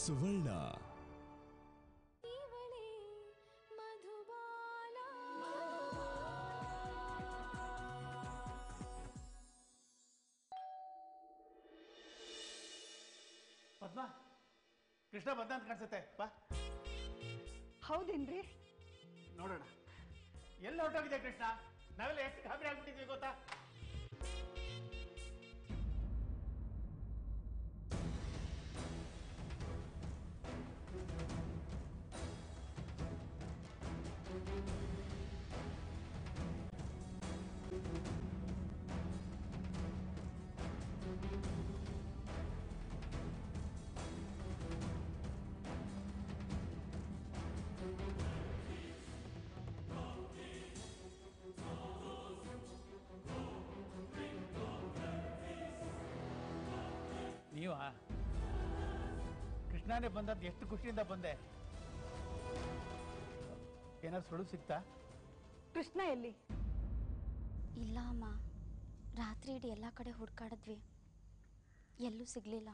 ಸುವರ್ಣ. ಪದ್ಮ, ಕೃಷ್ಣ ಬಂದ ಅಂತ ಕಾಣಿಸುತ್ತೆ. ಬಾ. ಹೌದೇನ್ರಿ? ನೋಡೋಣ ಎಲ್ಲ ಹೊರಟೋಗಿದೆ ಕೃಷ್ಣ. ನಾವೆಲ್ಲ ಎಷ್ಟು ಗಾಬರಿ ಆಗ್ಬಿಟ್ಟಿದ್ವಿ ಗೊತ್ತಾ? ನೀವಾ? ಕೃಷ್ಣನೇ ಬಂದದ್ದು ಎಷ್ಟು ಖುಷಿಯಿಂದ ಬಂದೆ. ಏನಾದ್ರು ಸುಳ್ಳು ಸಿಗ್ತಾ? ಕೃಷ್ಣ ಎಲ್ಲಿ? ಇಲ್ಲ ಅಮ್ಮ, ರಾತ್ರಿ ಇಡೀ ಎಲ್ಲ ಕಡೆ ಹುಡ್ಕಾಡಿದ್ವಿ, ಎಲ್ಲೂ ಸಿಗ್ಲಿಲ್ಲ.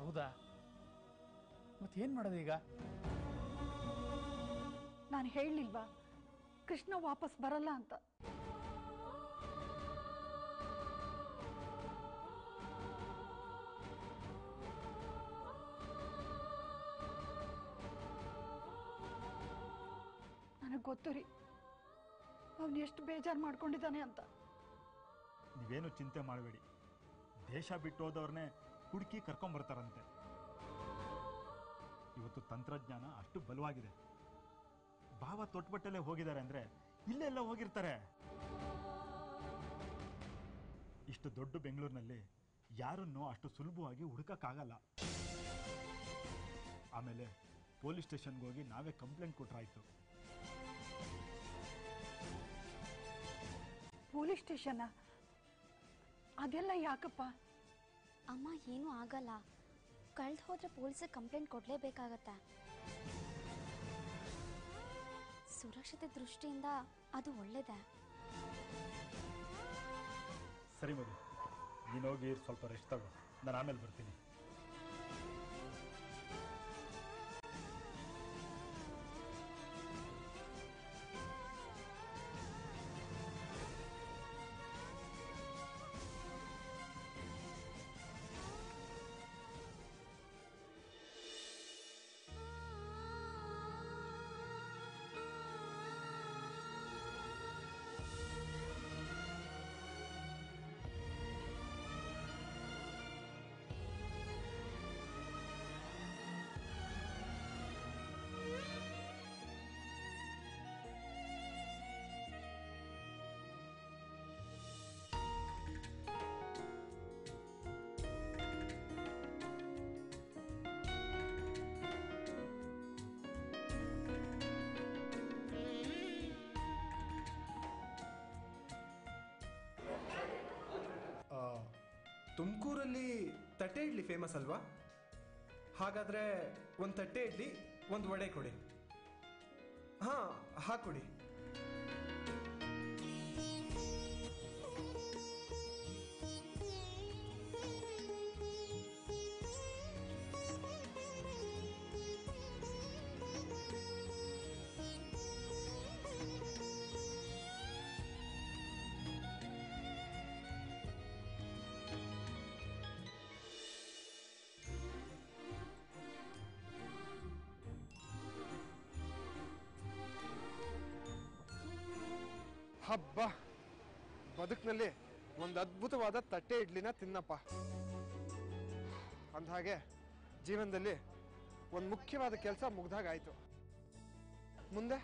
ಹೌದಾ? ಮತ್ತೇನ್ ಮಾಡೋದು ಈಗ? ನಾನು ಹೇಳಲಿಲ್ವಾ ಕೃಷ್ಣ ವಾಪಸ್ ಬರಲ್ಲ ಅಂತ? ನನಗೆ ಗೊತ್ತು ರೀ ಅವನು ಎಷ್ಟು ಬೇಜಾರು ಮಾಡ್ಕೊಂಡಿದ್ದಾನೆ ಅಂತ. ನೀವೇನು ಚಿಂತೆ ಮಾಡಬೇಡಿ. ದೇಶ ಬಿಟ್ಟು ಹೋದವ್ರನ್ನೇ ಹುಡುಕಿ ಕರ್ಕೊಂಬರ್ತಾರಂತೆ. ಇವತ್ತು ತಂತ್ರಜ್ಞಾನ ಅಷ್ಟು ಬಲವಾಗಿದೆ. ಭಾವ ತೊಟ್ಬಟ್ಟಲ್ಲೇ ಹೋಗಿದ್ದಾರೆ ಅಂದ್ರೆ ಇಲ್ಲೆಲ್ಲ ಹೋಗಿರ್ತಾರೆ. ಇಷ್ಟು ದೊಡ್ಡ ಬೆಂಗಳೂರಿನಲ್ಲಿ ಯಾರನ್ನೂ ಅಷ್ಟು ಸುಲಭವಾಗಿ ಹುಡುಕಕ್ಕಾಗಲ್ಲ. ಆಮೇಲೆ ಪೊಲೀಸ್ ಸ್ಟೇಷನ್ಗೆ ಹೋಗಿ ನಾವೇ ಕಂಪ್ಲೇಂಟ್ ಕೊಟ್ರಾಯ್ತು. ಪೊಲೀಸ್ ಸ್ಟೇಷನ್ ಅದೆಲ್ಲ ಯಾಕಪ್ಪ? ಅಮ್ಮ, ಏನೂ ಆಗಲ್ಲ. ಕಳ್ದು ಹೋದ್ರೆ ಪೊಲೀಸಿಗೆ ಕಂಪ್ಲೇಂಟ್ ಕೊಡಲೇಬೇಕಾಗತ್ತೆ. ಸುರಕ್ಷತೆ ದೃಷ್ಟಿಯಿಂದ ಅದು ಒಳ್ಳೇದೇ. ಸರಿ ಮಧು, ನೀನೋಗಿ ಸ್ವಲ್ಪ ರೆಸ್ಟ್ ತಗೋ, ನಾನು ಆಮೇಲೆ ಬರ್ತೀನಿ. ತುಮಕೂರಲ್ಲಿ ತಟ್ಟೆ ಇಡ್ಲಿ ಫೇಮಸ್ ಅಲ್ವಾ? ಹಾಗಾದರೆ ಒಂದು ತಟ್ಟೆ ಇಡ್ಲಿ, ಒಂದು ವಡೆ ಕೊಡಿ. ಹಾಂ, ಹಾಕ್ಕೊಡಿ. ಹಬ್ಬ, ಬದುಕಿನಲ್ಲಿ ಒಂದು ಅದ್ಭುತವಾದ ತಟ್ಟೆ ಇಡ್ಲಿನ ತಿನ್ನಪ್ಪ. ಅಂದಹಾಗೆ ಜೀವನದಲ್ಲಿ ಒಂದು ಮುಖ್ಯವಾದ ಕೆಲಸ ಮುಗ್ದಾಗಾಯ್ತು. ಮುಂದೆ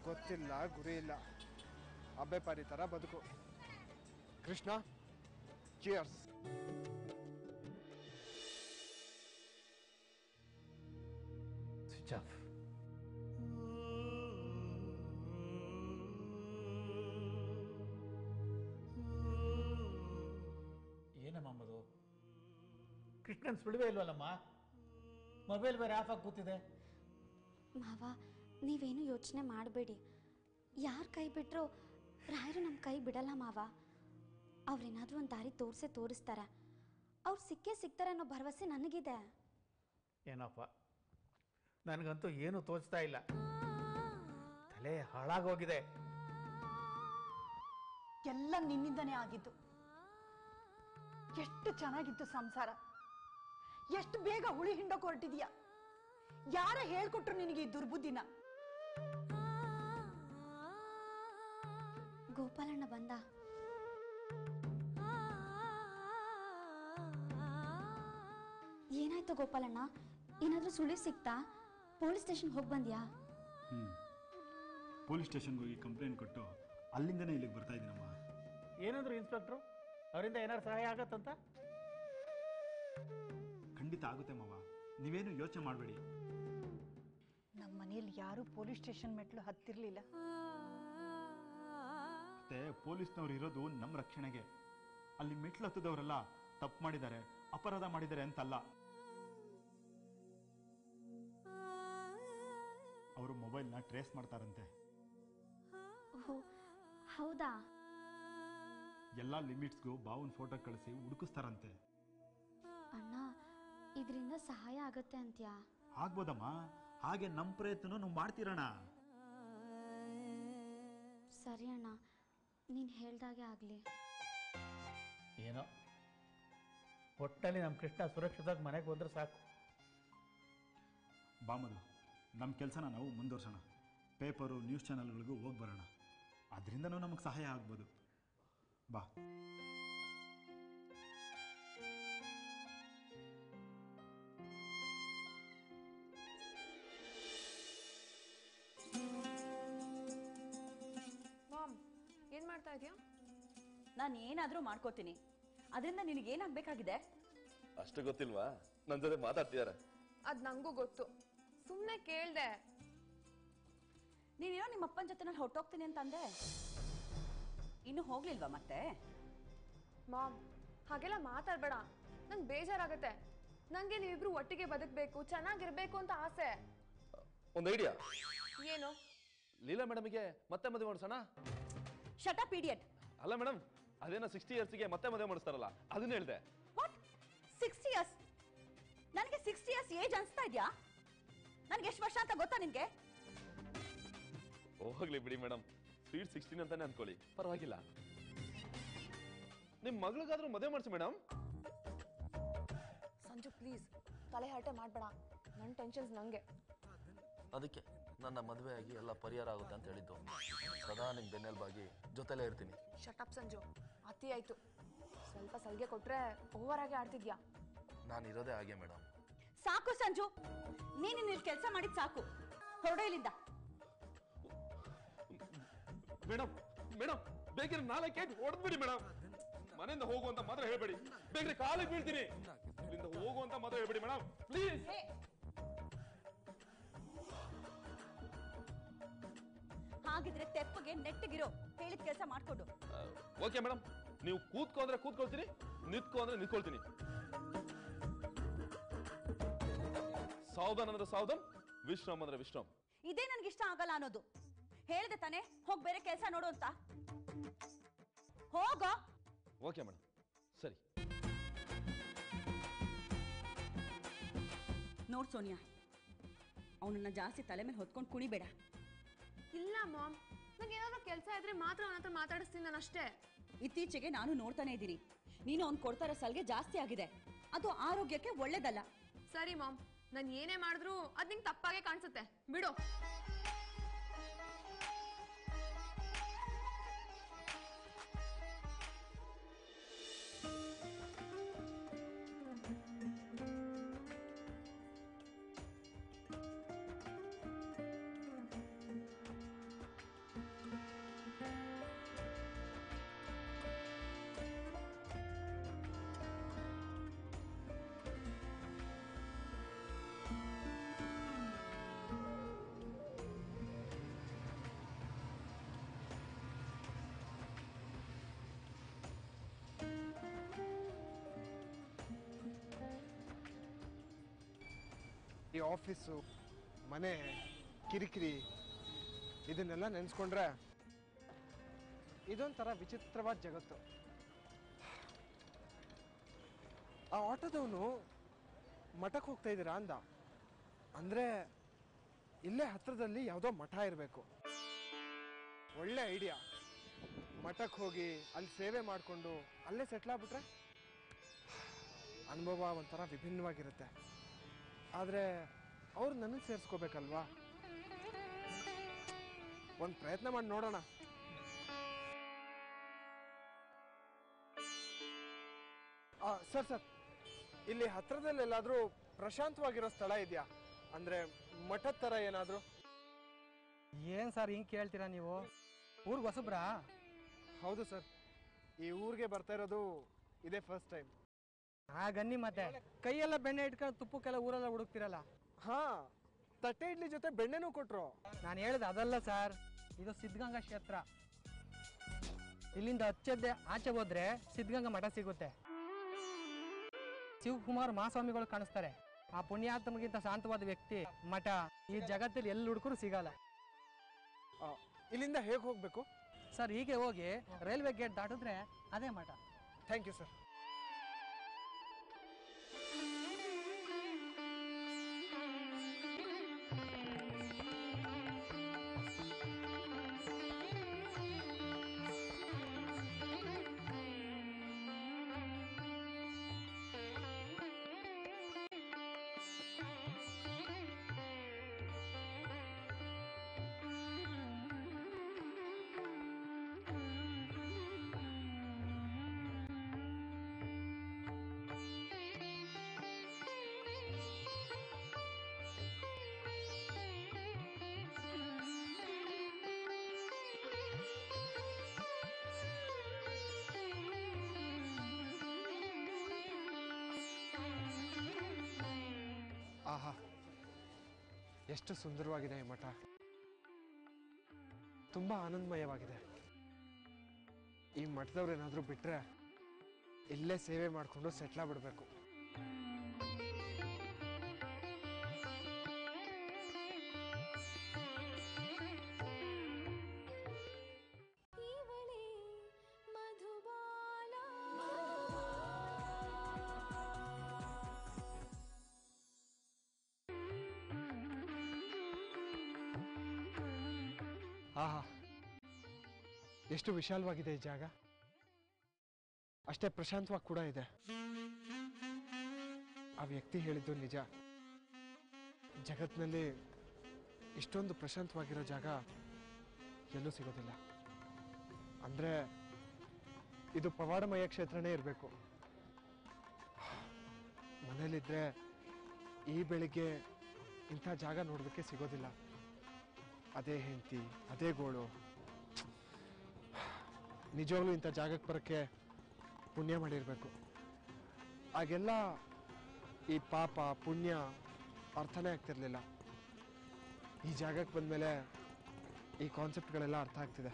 ಗೊತ್ತಿಲ್ಲ, ಗುರಿ ಇಲ್ಲ, ಅಬ್ಬೆಪಾರಿ ಥರ ಬದುಕು. ಕೃಷ್ಣ, ಚಿಯರ್ಸ್. Switch off. ಏನಮ್ಮದು? ಕೃಷ್ಣನ್ ಸುಳಿವೇ ಇಲ್ವಲ್ಲಮ್ಮ. ಮೊಬೈಲ್ ಬೇರೆ ಆಫ್ ಆಗಿ ಕೂತಿದೆ. ಮಾವ, ನೀವೇನು ಯೋಚನೆ ಮಾಡಬೇಡಿ. ಯಾರು ಕೈ ಬಿಟ್ಟರು ರಾಯರು ನಮ್ಮ ಕೈ ಬಿಡಲ್ಲ ಮಾವ. ಅವ್ರೇನಾದರೂ ಒಂದು ದಾರಿ ತೋರಿಸ್ತಾರೆ. ಅವ್ರು ಸಿಗ್ತಾರೆ ಅನ್ನೋ ಭರವಸೆ ನನಗಿದೆ. ಏನಪ್ಪ, ನನಗಂತೂ ಏನು ತೋಚ್ತಾ ಇಲ್ಲ. ತಲೆ ಹಾಳಾಗೋಗಿದೆ. ಎಲ್ಲ ನಿನ್ನಿಂದನೇ ಆಗಿದ್ದು. ಎಷ್ಟು ಚೆನ್ನಾಗಿತ್ತು ಸಂಸಾರ, ಎಷ್ಟು ಬೇಗ ಹುಳಿ ಹಿಂಡೋಕ್ ಹೊರಟಿದ್ಯಾ. ಯಾರ ಹೇಳ್ಕೊಟ್ರು ನಿನಗೆ ಈ ದುರ್ಬುದ್ಧಿನ? ಗೋಪಾಲಣ್ಣ ಬಂದ. ಏನಾಯ್ತು ಗೋಪಾಲಣ್ಣ? ಏನಾದ್ರೂ ಸುಳಿವು ಸಿಕ್ತಾ? ಪೊಲೀಸ್ ಸ್ಟೇಷನ್ ಹೋಗಿ ಬಂದ್ಯಾ? ಪೊಲೀಸ್ ಸ್ಟೇಷನ್ಗೆ ಹೋಗಿ ಕಂಪ್ಲೇಂಟ್ ಕೊಟ್ಟು ಅಲ್ಲಿಂದನೇ ಇಲ್ಲಿಗೆ ಬರ್ತಾ ಇದ್ದೀನಮ್ಮ. ಏನಂದ್ರು ಇನ್ಸ್ಪೆಕ್ಟ್ರು? ಅವರಿಂದ ಏನಾದ್ರು ಸಹಾಯ ಆಗತ್ತಂತ? ಖಂಡಿತ ಆಗುತ್ತೆ ಮಾವ, ನೀವೇನು ಯೋಚನೆ ಮಾಡಬೇಡಿ. ನಮ್ಮ ಮನೆಯಲ್ಲಿ ಯಾರೂ ಪೊಲೀಸ್ ಸ್ಟೇಷನ್ ಮೆಟ್ಲು ಹತ್ತಿರ್ಲಿಲ್ಲ. ಮತ್ತೆ ಪೊಲೀಸ್ನವ್ರು ಇರೋದು ನಮ್ಮ ರಕ್ಷಣೆಗೆ. ಅಲ್ಲಿ ಮೆಟ್ಲು ಹತ್ತದವರೆಲ್ಲ ತಪ್ಪು ಮಾಡಿದ್ದಾರೆ, ಅಪರಾಧ ಮಾಡಿದ್ದಾರೆ ಅಂತಲ್ಲ. ಅವರು ಮೊಬೈಲ್ನ ಟ್ರೇಸ್ ಮಾಡ್ತಾರಂತೆ. ಹೌದಾ? ಎಲ್ಲ ಲಿಮಿಟ್ಸ್ಗೂ ಬಾವನ್ ಫೋಟೋ ಕಳಿಸಿ ಹುಡುಕಿಸ್ತಾರಂತೆ. ಅಣ್ಣ, ಇದರಿಂದ ಸಹಾಯ ಆಗತ್ತೆ ಅಂತ್ಯಾ? ಆಗ್ಬೋದಮ್ಮ, ಹಾಗೆ ನಮ್ಮ ಪ್ರಯತ್ನ ನಾವು ಮಾಡ್ತೀರಣ್ಣ. ಸರಿ ಅಣ್ಣ, ನೀನು ಹೇಳ್ದಾಗೆ ಆಗಲಿ. ಏನೋ ಒಟ್ಟಲ್ಲಿ ನಮ್ಮ ಕೃಷ್ಣ ಸುರಕ್ಷಿತವಾಗಿ ಮನೆಗೆ ಹೋದ್ರೆ ಸಾಕು. ಬಾಮದು, ನಮ್ಮ ಕೆಲಸನ ನಾವು ಮುಂದುವರ್ಸೋಣ. ಪೇಪರು, ನ್ಯೂಸ್ ಚಾನಲ್ಗಳಿಗೂ ಹೋಗಿ ಬರೋಣ. ಅದರಿಂದನೂ ನಮಗೆ ಸಹಾಯ ಆಗ್ಬೋದು. ಬಾ. ಮಾಮ್, ಏನು ಮಾಡ್ತಾ ಇದೀಯಾ? ನಾನು ಏನಾದರೂ ಮಾಡ್ಕೋತೀನಿ. ಅದರಿಂದ ನಿನಗೇನಾಗಬೇಕಾಗಿದೆ? ಅಷ್ಟು ಗೊತ್ತಿಲ್ವಾ? ನನ್ನ ಜೊತೆ ಮಾತಾಡ್ತಿದಾರೆ. ಅದು ನಂಗೂ ಗೊತ್ತು, ಸುಮ್ಮನೆ ಕೇಳ್ದೆ. ನೀನೇನೋ ನಿಮ್ಮ ಅಪ್ಪನ ಜೊತೆ ನಾನು ಹೊಟ್ಟೋಗ್ತೀನಿ ಅಂತ ಅಂದೆ. ಇನ್ನು ಹೋಗ್ಲಿಲ್ವಾ ಮತ್ತೆ? ಮಾಮ್, ಹಾಗೆಲ್ಲ ಮಾತಾಡ್ಬೇಡ, ನಂಗೆ ಬೇಜಾರಾಗತ್ತೆ. ನಂಗೆ ನೀವಿಬ್ರು ಒಟ್ಟಿಗೆ ಬದುಕಬೇಕು, ಚೆನ್ನಾಗಿರ್ಬೇಕು ಅಂತ ಆಸೆ. ಒಂದು ಐಡಿಯಾ. ಏನು? ಲೀಲಾ ಮೇಡಮ್ಗೆ ಮತ್ತೆ ಮದುವೆ ಮಾಡಿಸೋಣ. Shut up idiot. ಅಲ್ಲ ಮೇಡಮ್, ಅದೇನೋ 60 ಇಯರ್ಸ್ಗೆ ಮತ್ತೆ ಮದುವೆ ಮಾಡಿಸ್ತಾರಲ್ಲ, ಅದನ್ನ ಹೇಳ್ದೆ. ವಾಟ್? 60 ಇಯರ್ಸ್? ನನಗೆ 60 ಇಯರ್ಸ್ ಏಜ್ ಅನ್ಸ್ತಾ ಇದೆಯಾ? ನನಗೆ ಎಷ್ಟು ವರ್ಷ ಅಂತ ಗೊತ್ತಾ ನಿನ್ಗೆ? ಹೋಗ್ಲಿ ಬಿಡಿ ಮೇಡಮ್, ಸ್ವೀಟ್ 16 ಅಂತಾನೆ ಅನ್ಕೊಳ್ಳಿ, ಪರವಾಗಿಲ್ಲ. ನಿಮ್ ಮಗಳಿಗಾದ್ರೂ ಮದುವೆ ಮಾಡಿಸಿ ಮೇಡಮ್. ಸಂಜು ಪ್ಲೀಸ್, ತಲೆ ಹರಟೆ ಮಾಡಬೇಡ. ನನ್ನ ಟೆನ್ಷನ್ಸ್ ನಂಗೆ. ಅದಕ್ಕೆ ನನ್ನ ಮದುವೆ ಆಗಿ ಎಲ್ಲ ಪರಿಹಾರ ಆಗುತ್ತೆ ಅಂತ ಹೇಳಿದ್ದು. ಸದಾ ನಿಮ್ ಬೆನ್ನೆಲುಬಾಗಿ ಜೊತೆಲೇ ಇರ್ತೀನಿ. ಶಟಪ್ ಸಂಜು, ಅತಿ ಆಯ್ತು. ಸ್ವಲ್ಪ ಸಲಿಗೆ ಕೊಟ್ರೆ ಓವರ್ ಆಗಿ ಆಡ್ತಿದ್ಯಾ. ನಾನು ಇರೋದೇ ಹಾಗೆ ಮೇಡಮ್. ಸಾಕು ಸಂಜು, ನೀನು ಇಲ್ಲಿ ಕೆಲಸ ಮಾಡಿದ್ ಸಾಕು. ಹೊರಡೋ ಇಲ್ಲಿಂದ. ಮೇಡಮ್ ಮೇಡಮ್, ಬೇಕಿದ್ರೆ ನಾಳೆ ಕೇಟ್ ಹೊಡೆದ್ಬಿಡಿ ಮೇಡಮ್. ಮನೆಯಿಂದ ಹೋಗುವಂತ ಮಾತ್ರ ಹೇಳ್ಬೇಡಿ. ಬೇಕಿದ್ರೆ ಕಾಲಿಗೆ ಬೀಳ್ತೀನಿ. ಇಲ್ಲಿಂದ ಹೋಗುವಂತ ಮಾತ್ರ ಹೇಳ್ಬೇಡಿ ಮೇಡಮ್, ಪ್ಲೀಸ್. ಹಾಗಿದ್ರೆ ತೆಪ್ಪಗೆ ನೆಟ್ಟಗಿರೋ, ಹೇಳಿದ ಕೆಲಸ ಮಾಡ್ಕೊಂಡು. ಓಕೆ ಮೇಡಮ್, ನೀವು ಕೂತ್ಕೋ ಅಂದ್ರೆ ಕೂತ್ಕೊಳ್ತೀನಿ, ನಿಂತ್ಕೋ ಅಂದ್ರೆ ನಿಂತ್ಕೊಳ್ತೀನಿ. ಸಾವಧಾನ್ ಅಂದ್ರೆ ಸಾವಧಾನ್, ವಿಶ್ರಾಮ್ ಅಂದ್ರೆ ವಿಶ್ರಾಮ್. ಇದೇ ನನ್ಗೆ ಇಷ್ಟ ಆಗಲ್ಲ ಅನ್ನೋದು. ಹೇಳಿದೆ ತಾನೆ ಹೋಗ್ ಬೇರೆ ಕೆಲಸ ನೋಡು ಅಂತ. ಹೋಗೋ. ಓಕೆ ಮೇಡಮ್, ಸರಿ. ನೋಡ್ ಸೋನಿಯಾ, ಅವನನ್ನ ಜಾಸ್ತಿ ತಲೆ ಮೇಲೆ ಹೊತ್ಕೊಂಡು ಕುಣಿಬೇಡ. ಇಲ್ಲ ಮಾಮ್, ನಂಗೆ ಏನಾದ್ರೂ ಕೆಲಸ ಇದ್ರೆ ಮಾತ್ರ ಅವನ ಹತ್ರ ಮಾತಾಡಿಸ್ತೀನಿ ನಾನು ಅಷ್ಟೇ. ಇತ್ತೀಚೆಗೆ ನಾನು ನೋಡ್ತಾನೆ ಇದ್ದೀನಿ, ನೀನು ಅವ್ನು ಕೊಡ್ತಾರ ಸಲ್ಗೆ ಜಾಸ್ತಿ ಆಗಿದೆ. ಅದು ಆರೋಗ್ಯಕ್ಕೆ ಒಳ್ಳೇದಲ್ಲ. ಸರಿ ಮಾಮ್, ನಾನು ಏನೇ ಮಾಡಿದ್ರು ಅದು ನಿಂಗೆ ತಪ್ಪಾಗೆ ಕಾಣಿಸುತ್ತೆ, ಬಿಡು. ಈ ಆಫೀಸು, ಮನೆ, ಕಿರಿಕಿರಿ ಇದನ್ನೆಲ್ಲ ನೆನೆಸ್ಕೊಂಡ್ರೆ ಇದೊಂಥರ ವಿಚಿತ್ರವಾದ ಜಗತ್ತು. ಆ ಆಟೋದವನು ಮಠಕ್ಕೆ ಹೋಗ್ತಾ ಇದ್ದೀರಾ ಅಂದ. ಅಂದರೆ ಇಲ್ಲೇ ಹತ್ರದಲ್ಲಿ ಯಾವುದೋ ಮಠ ಇರಬೇಕು. ಒಳ್ಳೆ ಐಡಿಯಾ. ಮಠಕ್ಕೆ ಹೋಗಿ ಅಲ್ಲಿ ಸೇವೆ ಮಾಡಿಕೊಂಡು ಅಲ್ಲೇ ಸೆಟ್ಲ್ ಆಗ್ಬಿಟ್ರೆ ಅನುಭವ ಒಂಥರ ವಿಭಿನ್ನವಾಗಿರುತ್ತೆ. ಆದರೆ ಅವ್ರು ನನಗೆ ಸೇರಿಸ್ಕೋಬೇಕಲ್ವಾ? ಒಂದು ಪ್ರಯತ್ನ ಮಾಡಿ ನೋಡೋಣ. ಸರ್ ಇಲ್ಲಿ ಹತ್ರದಲ್ಲಿ ಎಲ್ಲಾದರೂ ಪ್ರಶಾಂತವಾಗಿರೋ ಸ್ಥಳ ಇದೆಯಾ? ಅಂದರೆ ಮಠದ ಥರ ಏನಾದರೂ? ಏನು ಸರ್ ಹಿಂಗೆ ಕೇಳ್ತೀರಾ ನೀವು? ಊರಿಗೆ ಹೊಸಬ್ರಾ? ಹೌದು ಸರ್, ಈ ಊರಿಗೆ ಬರ್ತಾ ಇರೋದು ಇದೇ ಫಸ್ಟ್ ಟೈಮ್. ಗನ್ನಿ ಮತ್ತೆ ಕೈಯೆಲ್ಲ ಬೆಣ್ಣೆ ಇಟ್ಕೊಂಡು ತುಪ್ಪಕ್ಕೆಲ್ಲ ಊರೆಲ್ಲ ಹುಡುಕ್ತಿರಲ್ಲ. ಹಾಂ, ತಟ್ಟೆ ಇಡ್ಲಿ ಜೊತೆ ಬೆಣ್ಣೆನೂ ಕೊಟ್ಟರು. ನಾನು ಹೇಳಿದೆ ಅದಲ್ಲ ಸರ್, ಇದು ಸಿದ್ಧಗಂಗಾ ಕ್ಷೇತ್ರ. ಇಲ್ಲಿಂದ ಹಚ್ಚದ್ದೆ ಆಚೆ ಹೋದ್ರೆ ಸಿದ್ಧಗಂಗಾ ಮಠ ಸಿಗುತ್ತೆ. ಶಿವಕುಮಾರ್ ಮಹಾಸ್ವಾಮಿಗಳು ಕಾಣಿಸ್ತಾರೆ. ಆ ಪುಣ್ಯಾತ್ಮಗಿಂತ ಶಾಂತವಾದ ವ್ಯಕ್ತಿ, ಮಠ ಈ ಜಗತ್ತಲ್ಲಿ ಎಲ್ಲಿ ಹುಡುಕರು ಸಿಗಲ್ಲ. ಇಲ್ಲಿಂದ ಹೇಗೆ ಹೋಗಬೇಕು ಸರ್? ಹೀಗೆ ಹೋಗಿ ರೈಲ್ವೆ ಗೇಟ್ ದಾಟಿದ್ರೆ ಅದೇ ಮಠ. Thank you sir. ಆಹಾ, ಎಷ್ಟು ಸುಂದರವಾಗಿದೆ ಈ ಮಠ. ತುಂಬ ಆನಂದಮಯವಾಗಿದೆ. ಈ ಮಠದವ್ರು ಏನಾದರೂ ಬಿಟ್ಟರೆ ಇಲ್ಲೇ ಸೇವೆ ಮಾಡಿಕೊಂಡು ಸೆಟ್ಲಾಗ್ಬಿಡ್ಬೇಕು. ಆಹಾ, ಎಷ್ಟು ವಿಶಾಲವಾಗಿದೆ ಈ ಜಾಗ. ಅಷ್ಟೇ ಪ್ರಶಾಂತವಾಗಿ ಕೂಡ ಇದೆ. ಆ ವ್ಯಕ್ತಿ ಹೇಳಿದ್ದು ನಿಜ. ಜಗತ್ತಿನಲ್ಲಿ ಇಷ್ಟೊಂದು ಪ್ರಶಾಂತವಾಗಿರೋ ಜಾಗ ಎಲ್ಲೂ ಸಿಗೋದಿಲ್ಲ. ಅಂದರೆ ಇದು ಪವಾಡಮಯ ಕ್ಷೇತ್ರನೇ ಇರಬೇಕು. ಮನೇಲಿದ್ದರೆ ಈ ಬೆಳಿಗ್ಗೆ ಇಂಥ ಜಾಗ ನೋಡೋದಕ್ಕೆ ಸಿಗೋದಿಲ್ಲ. ಅದೇ ಹೆಂಡತಿ, ಅದೇ ಗೋಳು. ನಿಜವಾಗ್ಲೂ ಇಂಥ ಜಾಗಕ್ಕೆ ಬರೋಕ್ಕೆ ಪುಣ್ಯ ಮಾಡಿರಬೇಕು. ಆಗೆಲ್ಲ ಈ ಪಾಪ ಪುಣ್ಯ ಅರ್ಥನೇ ಆಗ್ತಿರ್ಲಿಲ್ಲ. ಈ ಜಾಗಕ್ಕೆ ಬಂದಮೇಲೆ ಈ ಕಾನ್ಸೆಪ್ಟ್ಗಳೆಲ್ಲ ಅರ್ಥ ಆಗ್ತಿದೆ.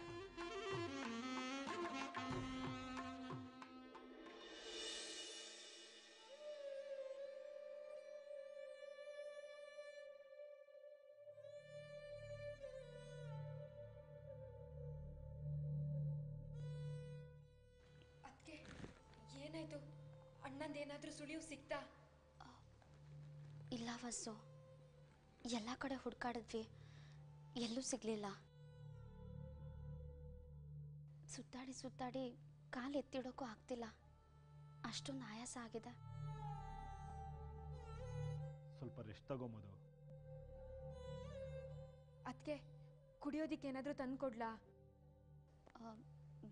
ಏನಾಯ್ತು? ಅಣ್ಣಂದೇನಾದ್ರೂ ಸುಳಿವು ಸಿಕ್ತಾ? ಇಲ್ಲ ವಸ್ಸು, ಎಲ್ಲ ಕಡೆ ಹುಡ್ಕಾಡಿದ್ವಿ, ಎಲ್ಲೂ ಸಿಗ್ಲಿಲ್ಲ. ಸುತ್ತಾಡಿ ಸುತ್ತಾಡಿ ಕಾಲು ಎತ್ತಿಡೋಕ್ಕೂ ಆಗ್ತಿಲ್ಲ. ಅಷ್ಟೊಂದು ಆಯಾಸ ಆಗಿದೆ. ಸ್ವಲ್ಪ ರೆಸ್ಟ್ ತಗೊಂಬೋದು. ಅದಕ್ಕೆ ಕುಡಿಯೋದಿಕ್ಕೆ ಏನಾದರೂ ತಂದು ಕೊಡ್ಲಾ?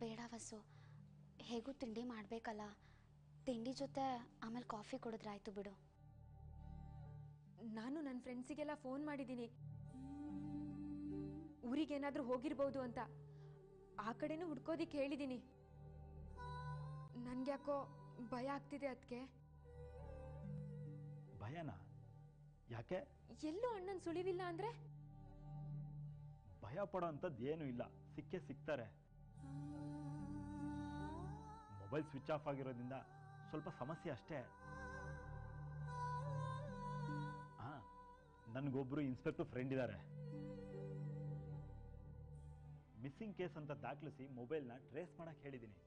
ಬೇಡ ವಸ್ಸು, ಹೇಗೂ ತಿಂಡಿ ಮಾಡಬೇಕಲ್ಲ. ತಿಂಡಿ ಜೊತೆ ಆಮೇಲೆ ಕಾಫಿ ಕುಡಿದ್ರಾಯ್ತು ಬಿಡು. ನಾನು ನನ್ನ ಫ್ರೆಂಡ್ಸಿಗೆಲ್ಲ ಫೋನ್ ಮಾಡಿದ್ದೀನಿ, ಊರಿಗೇನಾದರೂ ಹೋಗಿರ್ಬೋದು ಅಂತ. ಆ ಕಡೆನೂ ಹುಡ್ಕೋದಿಕ್ಕೆ ಹೇಳಿದ್ದೀನಿ. ನನ್ಗ್ಯಾಕೋ ಭಯ ಆಗ್ತಿದೆ. ಅದಕ್ಕೆ ಭಯನಾ? ಯಾಕೆ? ಎಲ್ಲೂ ಅಣ್ಣನ ಸುಳಿವಿಲ್ಲ ಅಂದರೆ? ಭಯ ಪಡೋ ಅಂಥದ್ದು ಏನೂ ಇಲ್ಲ, ಸಿಕ್ಕೇ ಸಿಗ್ತಾರೆ. ಮೊಬೈಲ್ ಸ್ವಿಚ್ ಆಫ್ ಆಗಿರೋದ್ರಿಂದ ಸ್ವಲ್ಪ ಸಮಸ್ಯೆ ಅಷ್ಟೇ. ನನಗೊಬ್ಬರು ಇನ್ಸ್ಪೆಕ್ಟರ್ ಫ್ರೆಂಡ್ ಇದ್ದಾರೆ. ಮಿಸ್ಸಿಂಗ್ ಕೇಸ್ ಅಂತ ದಾಖಲಿಸಿ ಮೊಬೈಲ್ನ ಟ್ರೇಸ್ ಮಾಡೋಕ್ಕೆ ಹೇಳಿದ್ದೀನಿ.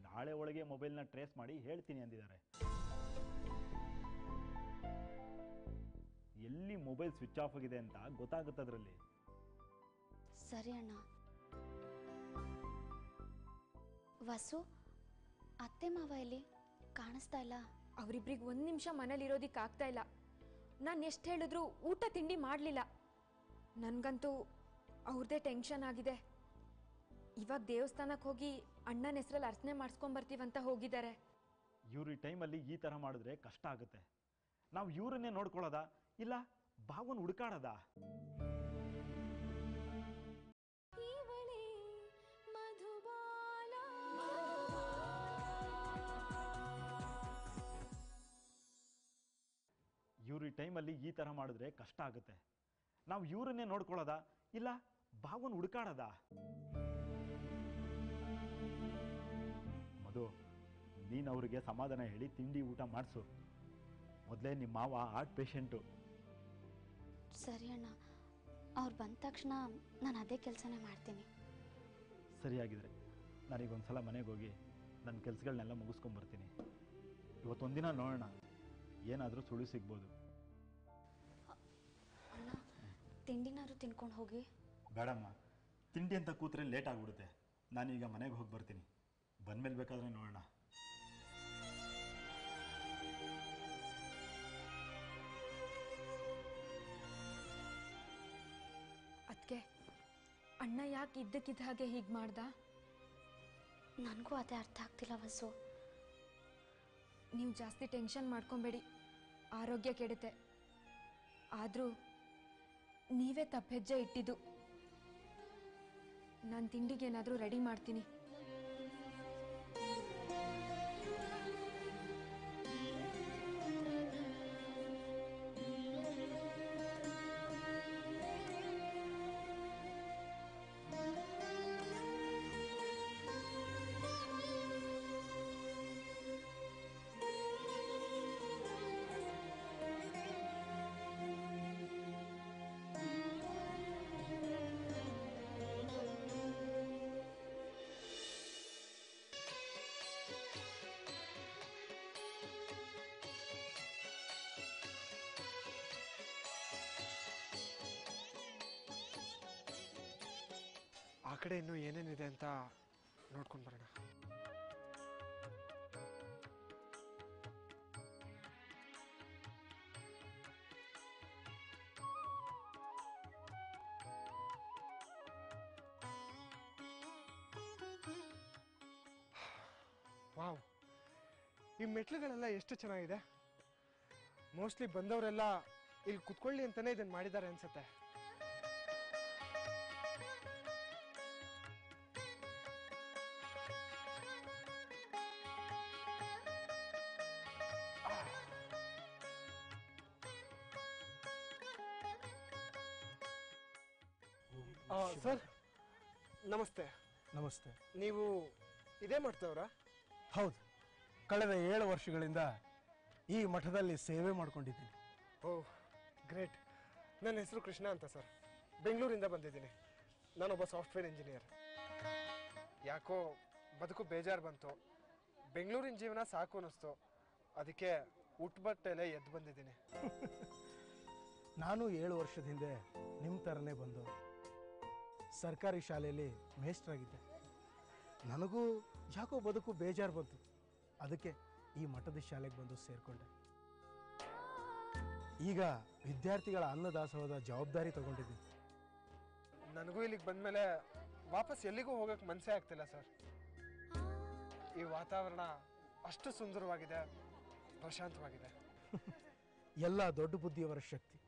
ನಾಳೆ ಒಳಗೆ ಮೊಬೈಲ್ನ ಟ್ರೇಸ್ ಮಾಡಿ ಹೇಳ್ತೀನಿ ಅಂದಿದ್ದಾರೆ. ಎಲ್ಲಿ ಮೊಬೈಲ್ ಸ್ವಿಚ್ ಆಫ್ ಆಗಿದೆ ಅಂತ ಗೊತ್ತಾಗುತ್ತೆ ಅದರಲ್ಲಿ. ಸರಿ ಅಣ್ಣ. ವಸು, ಅತ್ತೆ ಮಾವ ಎಲ್ಲಿ ಕಾಣಿಸ್ತಾ ಇಲ್ಲ? ಅವರಿಬ್ರಿಗೆ 1 ನಿಮಿಷ ಮನೇಲಿ ಇರೋದಿಕ್ಕೆ ಆಗ್ತಾ ಇಲ್ಲ. ನಾನು ಎಷ್ಟು ಹೇಳಿದ್ರು ಊಟ ತಿಂಡಿ ಮಾಡಲಿಲ್ಲ. ನನಗಂತೂ ಅವ್ರದ್ದೇ ಟೆನ್ಷನ್ ಆಗಿದೆ. ಇವಾಗ ದೇವಸ್ಥಾನಕ್ಕೆ ಹೋಗಿ ಅಣ್ಣನ ಹೆಸರಲ್ಲಿ ಅರ್ಚನೆ ಮಾಡಿಸ್ಕೊಂಬರ್ತೀವಂತ ಹೋಗಿದ್ದಾರೆ. ಇವ್ರ ಈ ಟೈಮಲ್ಲಿ ಈ ಥರ ಮಾಡಿದ್ರೆ ಕಷ್ಟ ಆಗುತ್ತೆ. ನಾವು ಇವ್ರನ್ನೇ ನೋಡ್ಕೊಳ್ಳೋದ ಇಲ್ಲ ಭಾವನ ಹುಡುಕಾಡೋದ? ಇವ್ರ ಈ ಟೈಮಲ್ಲಿ ಈ ಥರ ಮಾಡಿದ್ರೆ ಕಷ್ಟ ಆಗುತ್ತೆ. ನಾವು ಇವ್ರನ್ನೇ ನೋಡ್ಕೊಳ್ಳೋದ ಇಲ್ಲ ಭಾವನ ಹುಡುಕಾಡೋದ? ಮಧು, ನೀನು ಅವ್ರಿಗೆ ಸಮಾಧಾನ ಹೇಳಿ ತಿಂಡಿ ಊಟ ಮಾಡಿಸು. ಮೊದಲೇ ನಿಮ್ಮ ಮಾವ ಹಾರ್ಟ್ ಪೇಷಂಟು. ಸರಿ ಅಣ್ಣ, ಅವ್ರು ಬಂದ ತಕ್ಷಣ ನಾನು ಅದೇ ಕೆಲಸನೇ ಮಾಡ್ತೀನಿ. ಸರಿಯಾಗಿದ್ರೆ ನಾನೀಗೊಂದು ಸಲ ಮನೆಗೆ ಹೋಗಿ ನನ್ನ ಕೆಲಸಗಳನ್ನೆಲ್ಲ ಮುಗಿಸ್ಕೊಂಬರ್ತೀನಿ. ಇವತ್ತೊಂದಿನ ನೋಡೋಣ, ಏನಾದರೂ ಸುಳಿ ಸಿಗ್ಬೋದು. ಅಣ್ಣ, ತಿಂಡಿನಾದ್ರು ತಿನ್ಕೊಂಡು ಹೋಗಿ. ಬೇಡಮ್ಮ, ತಿಂಡಿ ಅಂತ ಕೂತ್ರೆ ಲೇಟ್ ಆಗಿಬಿಡುತ್ತೆ. ನಾನೀಗ ಮನೆಗೆ ಹೋಗಿ ಬರ್ತೀನಿ. ಬಂದಮೇಲೆ ಬೇಕಾದರೆ ನೋಡೋಣ. ಅದಕ್ಕೆ ಅಣ್ಣ ಯಾಕೆ ಇದ್ದಕ್ಕಿದ್ದ ಹಾಗೆ ಹೀಗೆ ಮಾಡ್ದ? ನನಗೂ ಅದೇ ಅರ್ಥ ಆಗ್ತಿಲ್ಲ ವಸು. ನೀವು ಜಾಸ್ತಿ ಟೆನ್ಷನ್ ಮಾಡ್ಕೊಬೇಡಿ, ಆರೋಗ್ಯ ಕೆಡುತ್ತೆ. ಆದರೂ ನೀವೇ ತಪ್ಪೆಜ್ಜೆ ಇಟ್ಟಿದ್ದು. ನಾನು ತಿಂಡಿಗೆ ಏನಾದರೂ ರೆಡಿ ಮಾಡ್ತೀನಿ. ಆ ಕಡೆ ಇನ್ನೂ ಏನೇನಿದೆ ಅಂತ ನೋಡ್ಕೊಂಡು ಬರೋಣ. ವಾವ್, ಈ ಮೆಟ್ಲುಗಳೆಲ್ಲ ಎಷ್ಟು ಚೆನ್ನಾಗಿದೆ. ಮೋಸ್ಟ್ಲಿ ಬಂದವರೆಲ್ಲ ಇಲ್ಲಿ ಕುತ್ಕೊಳ್ಳಿ ಅಂತಾನೆ ಇದನ್ನು ಮಾಡಿದ್ದಾರೆ ಅನ್ಸುತ್ತೆ. ಸರ್ ನಮಸ್ತೆ. ನಮಸ್ತೆ. ನೀವು ಇದೇ ಮಾಡ್ತವ್ರಾ? ಹೌದು, ಕಳೆದ 7 ವರ್ಷಗಳಿಂದ ಈ ಮಠದಲ್ಲಿ ಸೇವೆ ಮಾಡ್ಕೊಂಡಿದ್ದೀನಿ. ಓಹ್ ಗ್ರೇಟ್. ನನ್ನ ಹೆಸರು ಕೃಷ್ಣ ಅಂತ ಸರ್. ಬೆಂಗಳೂರಿಂದ ಬಂದಿದ್ದೀನಿ. ನಾನೊಬ್ಬ ಸಾಫ್ಟ್ವೇರ್ ಇಂಜಿನಿಯರ್. ಯಾಕೋ ಬದುಕು ಬೇಜಾರು ಬಂತು. ಬೆಂಗಳೂರಿನ ಜೀವನ ಸಾಕು ಅನ್ನಿಸ್ತು. ಅದಕ್ಕೆ ಉಟ್ಬಟ್ಟೆಲೆ ಎದ್ದು ಬಂದಿದ್ದೀನಿ. ನಾನು 7 ವರ್ಷದ ಹಿಂದೆ ನಿಮ್ಮ ಥರನೇ ಬಂದು ಸರ್ಕಾರಿ ಶಾಲೆಯಲ್ಲಿ ಮೇಸ್ಟ್ರಾಗಿದ್ದೆ. ನನಗೂ ಯಾಕೋ ಬದುಕು ಬೇಜಾರು ಬಂತು. ಅದಕ್ಕೆ ಈ ಮಠದ ಶಾಲೆಗೆ ಬಂದು ಸೇರಿಕೊಂಡೆ. ಈಗ ವಿದ್ಯಾರ್ಥಿಗಳ ಅನ್ನದಾಸೋಹದ ಜವಾಬ್ದಾರಿ ತಗೊಂಡಿದ್ದೀನಿ. ನನಗೂ ಇಲ್ಲಿಗೆ ಬಂದಮೇಲೆ ವಾಪಸ್ ಎಲ್ಲಿಗೂ ಹೋಗೋಕ್ಕೆ ಮನಸ್ಸೇ ಆಗ್ತಿಲ್ಲ ಸರ್. ಈ ವಾತಾವರಣ ಅಷ್ಟು ಸುಂದರವಾಗಿದೆ, ಪ್ರಶಾಂತವಾಗಿದೆ. ಎಲ್ಲ ದೊಡ್ಡ ಬುದ್ಧಿಯವರ ಶಕ್ತಿ.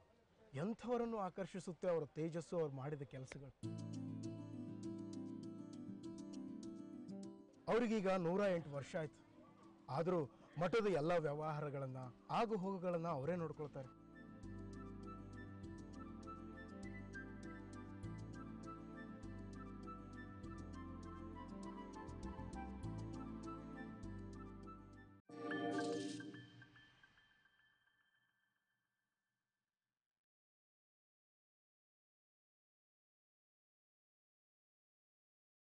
ಎಂಥವರನ್ನು ಆಕರ್ಷಿಸುತ್ತೆ ಅವರ ತೇಜಸ್ಸು, ಅವ್ರು ಮಾಡಿದ ಕೆಲಸಗಳು. ಅವ್ರಿಗೀಗ 108 ವರ್ಷ ಆಯ್ತು. ಆದರೂ ಮಠದ ಎಲ್ಲ ವ್ಯವಹಾರಗಳನ್ನು ಆಗು ಹೋಗುಗಳನ್ನು ಅವರೇ ನೋಡ್ಕೊಳ್ತಾರೆ.